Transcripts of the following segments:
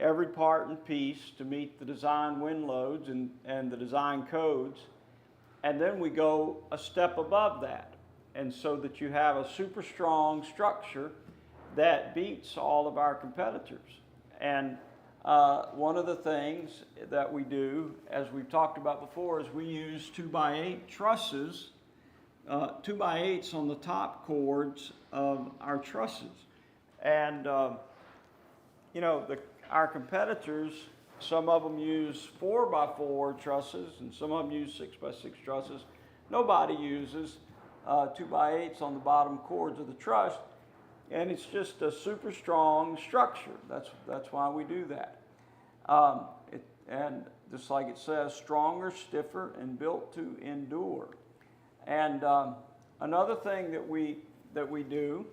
every part and piece to meet the design wind loads and the design codes. And then we go a step above that. And so that you have a super strong structure that beats all of our competitors. And one of the things that we do, as we've talked about before, is we use 2x8 trusses, 2x8s on the top chords of our trusses. And, you know, our competitors, some of them use 4x4 trusses and some of them use 6x6 trusses. Nobody uses 2x8s on the bottom chords of the truss, and it's just a super strong structure. That's why we do that. And just like it says, stronger, stiffer, and built to endure. And another thing that we do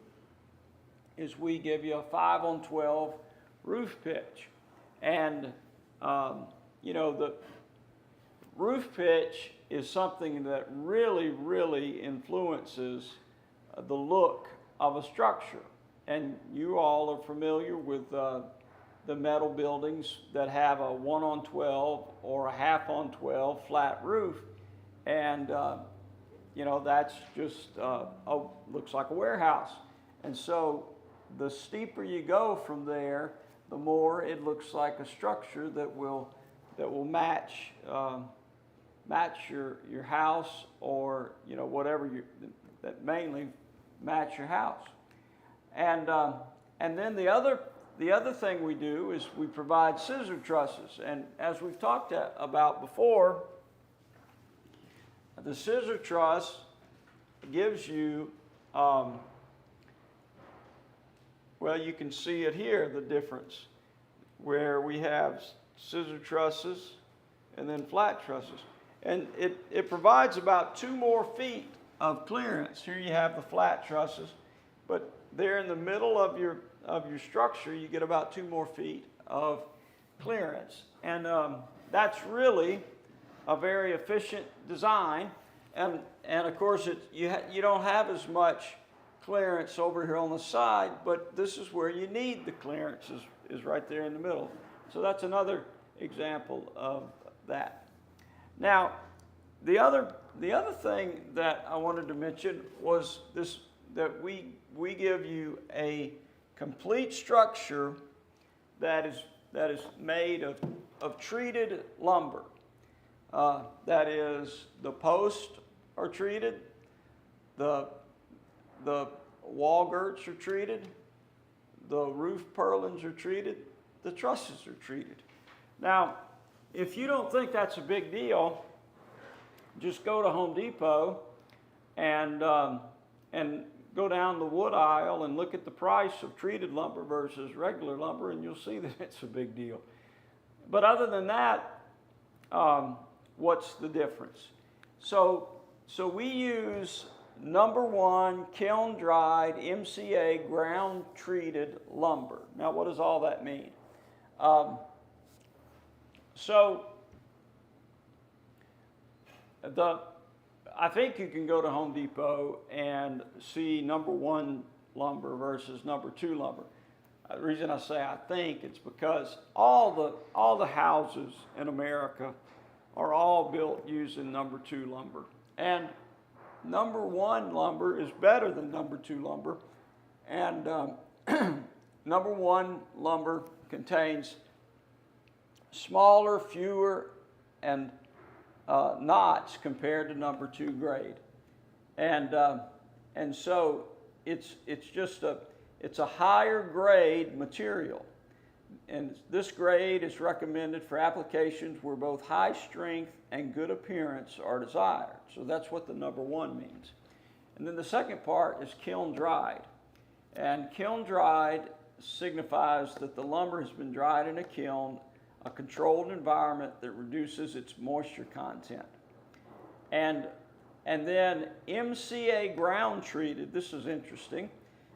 is we give you a 5-on-12 roof pitch. And you know, the roof pitch is something that really, really influences the look of a structure. And you all are familiar with the metal buildings that have a 1-on-12 or a 1/2-on-12 flat roof. And, you know, that's just, looks like a warehouse. And so the steeper you go from there, the more it looks like a structure that will match your house, or you know, whatever that mainly match your house. And then the other thing we do is we provide scissor trusses. And as we've talked about before, the scissor truss gives you well, you can see it here, the difference, where we have scissor trusses and then flat trusses. And it provides about 2 more feet of clearance. Here you have the flat trusses, but there in the middle of your structure, you get about 2 more feet of clearance. And that's really a very efficient design. And of course, you don't have as much clearance over here on the side, but this is where you need the clearance, is right there in the middle. So that's another example of that. Now, the other thing that I wanted to mention was this, that we give you a complete structure that is made of treated lumber. That is, the posts are treated, the wall girts are treated, the roof purlins are treated, the trusses are treated. Now, if you don't think that's a big deal, just go to Home Depot and go down the wood aisle and look at the price of treated lumber versus regular lumber, and you'll see that it's a big deal. But other than that, what's the difference? So we use #1 kiln-dried MCA ground-treated lumber. Now, what does all that mean? I think you can go to Home Depot and see #1 lumber versus #2 lumber. The reason I say I think, it's because all the houses in America are all built using #2 lumber. And #1 lumber is better than #2 lumber. And #1 lumber contains smaller, fewer, and knots compared to #2 grade. And so it's a higher grade material. And this grade is recommended for applications where both high strength and good appearance are desired. So that's what the #1 means. And then the second part is kiln dried. And kiln dried signifies that the lumber has been dried in a kiln, a controlled environment that reduces its moisture content. And then MCA ground treated, this is interesting.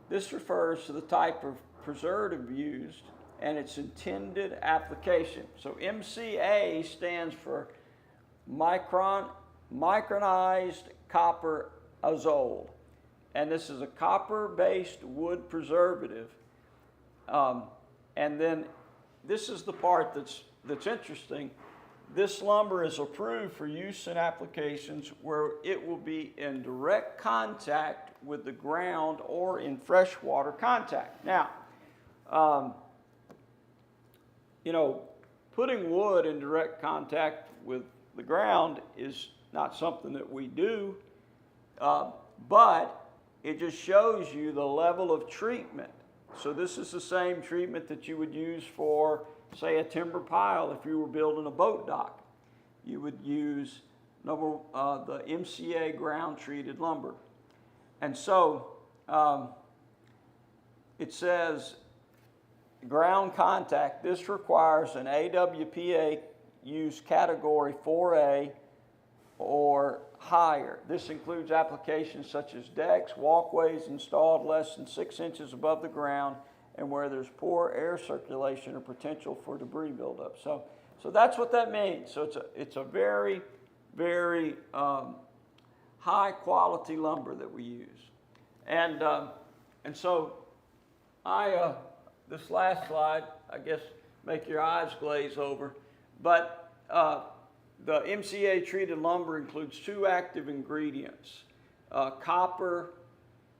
This refers to the type of preservative used and its intended application. So MCA stands for micronized copper azole. And this is a copper-based wood preservative. And then this is the part that's interesting. This lumber is approved for use in applications where it will be in direct contact with the ground or in freshwater contact. Now, you know, putting wood in direct contact with the ground is not something that we do, but it just shows you the level of treatment. So this is the same treatment that you would use for, say, a timber pile if you were building a boat dock. You would use the MCA ground treated lumber. And so it says ground contact. This requires an AWPA use category 4A or higher. This includes applications such as decks, walkways installed less than 6 inches above the ground, and where there's poor air circulation or potential for debris buildup. So that's what that means. So it's a very, very high quality lumber that we use. And so this last slide, I guess, make your eyes glaze over, but the MCA treated lumber includes 2 active ingredients, copper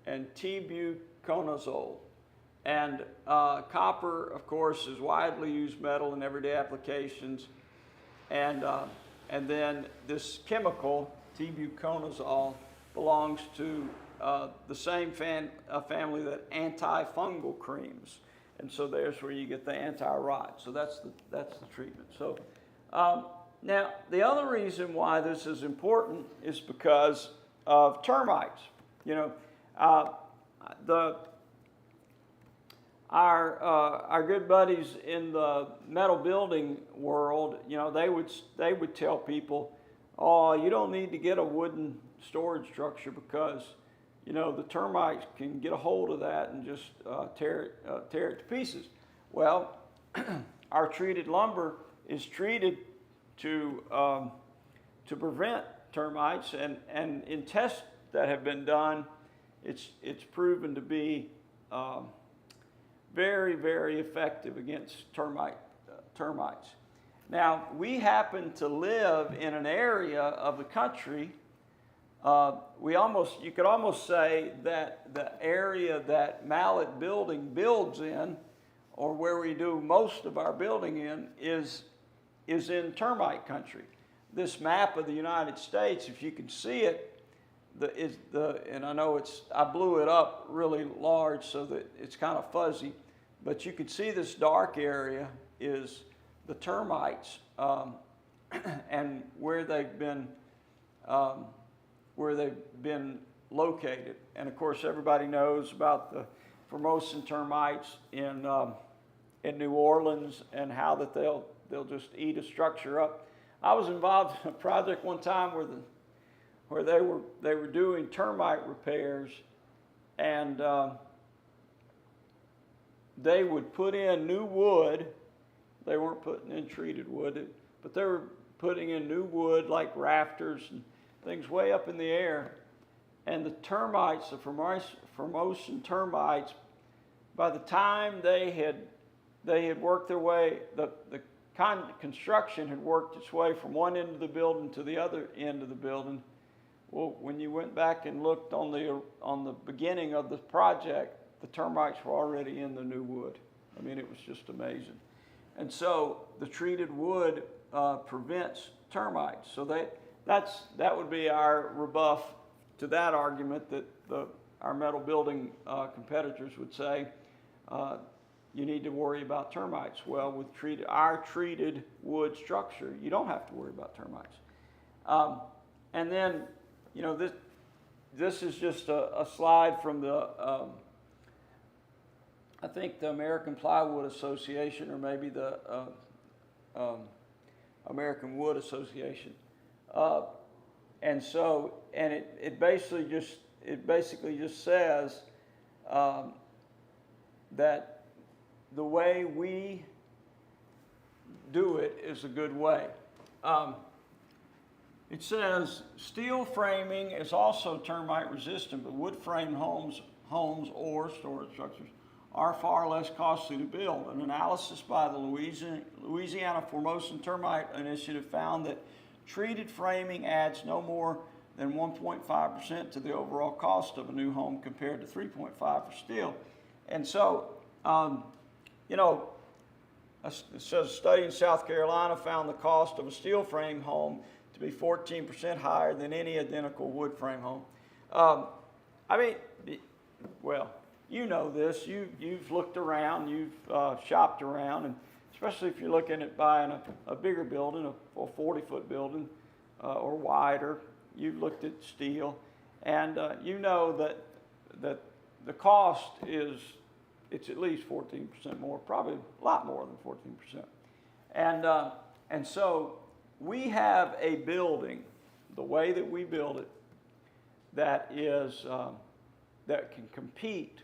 and T-buconazole. And copper, of course, is widely used metal in everyday applications. And then this chemical, T-buconazole, belongs to the same family that antifungal creams. And so there's where you get the anti-rot. So that's the treatment. So now, the other reason why this is important is because of termites. You know, our good buddies in the metal building world, you know, they would tell people, oh, you don't need to get a wooden storage structure because, you know, the termites can get a hold of that and just tear it to pieces. Well, our treated lumber is treated to prevent termites, and in tests that have been done, it's proven to be very, very effective against termites. Now, we happen to live in an area of the country, you could almost say that the area that Mallet Building builds in, or where we do most of our building in, is in termite country. This map of the United States, if you can see it, and I know I blew it up really large so that it's kind of fuzzy, but you can see this dark area is the termites and where they've been located. And of course, everybody knows about the Formosan termites in New Orleans and how that they'll just eat a structure up. I was involved in a project one time where they were doing termite repairs, and they would put in new wood. They weren't putting in treated wood, but they were putting in new wood like rafters and things way up in the air. And the termites, the Formosan termites, by the time they had worked their way, the construction had worked its way from one end of the building to the other end of the building. Well, when you went back and looked on the beginning of the project, the termites were already in the new wood. I mean, it was just amazing. And so the treated wood prevents termites. So that would be our rebuff to that argument that our metal building competitors would say, you need to worry about termites. Well, with our treated wood structure, you don't have to worry about termites. And then, you know, this is just a slide from the, I think the American Plywood Association, or maybe the American Wood Association. And it basically just says that the way we do it is a good way. It says steel framing is also termite resistant, but wood frame homes or storage structures are far less costly to build. An analysis by the Louisiana Formosan Termite Initiative found that treated framing adds no more than 1.5% to the overall cost of a new home compared to 3.5% for steel. And so, you know, it says a study in South Carolina found the cost of a steel frame home to be 14% higher than any identical wood frame home. I mean, well, you know this. You've looked around, you've shopped around, and especially if you're looking at buying a bigger building, a 40-foot building or wider, you've looked at steel, and you know that the cost it's at least 14% more, probably a lot more than 14%. And so we have a building, the way that we build it, that can compete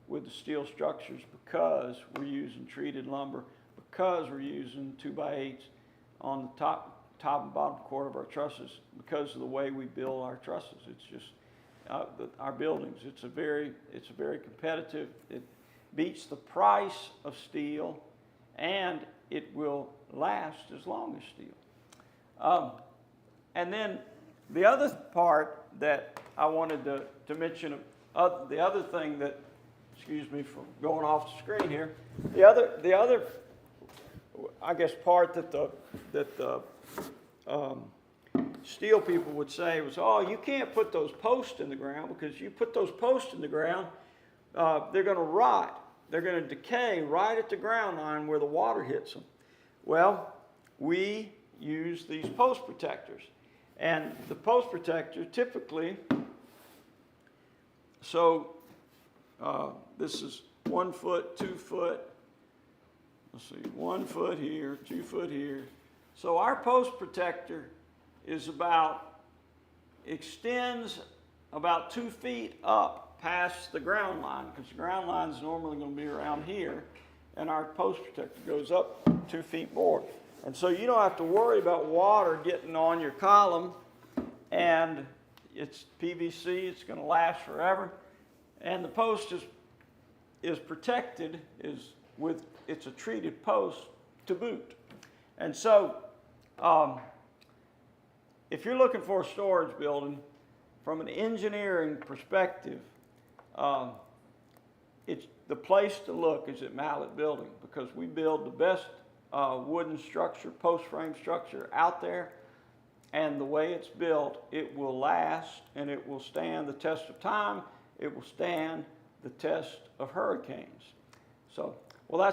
with the steel structures because we're using treated lumber, because we're using 2x8s on the top and bottom core of our trusses, because of the way we build our trusses. It's just our buildings. It's a very competitive. It beats the price of steel, and it will last as long as steel. And then the other part that I wanted to mention, the other thing that, excuse me for going off the screen here, the other I guess part that the steel people would say was, oh, you can't put those posts in the ground, because you put those posts in the ground, they're going to rot. They're going to decay right at the ground line where the water hits them. Well, we use these post protectors. And the post protector typically, so this is 1 foot, 2 foot, let's see, 1 foot here, 2 foot here. So our post protector extends about 2 feet up past the ground line, because the ground line is normally going to be around here, and our post protector goes up 2 feet more. And so you don't have to worry about water getting on your column, and it's PVC, it's going to last forever, and the post is protected, it's a treated post to boot. And so if you're looking for a storage building, from an engineering perspective, the place to look is at Mallet Building, because we build the best wooden structure, post frame structure out there, and the way it's built, it will last, and it will stand the test of time. It will stand the test of hurricanes. So, well, that's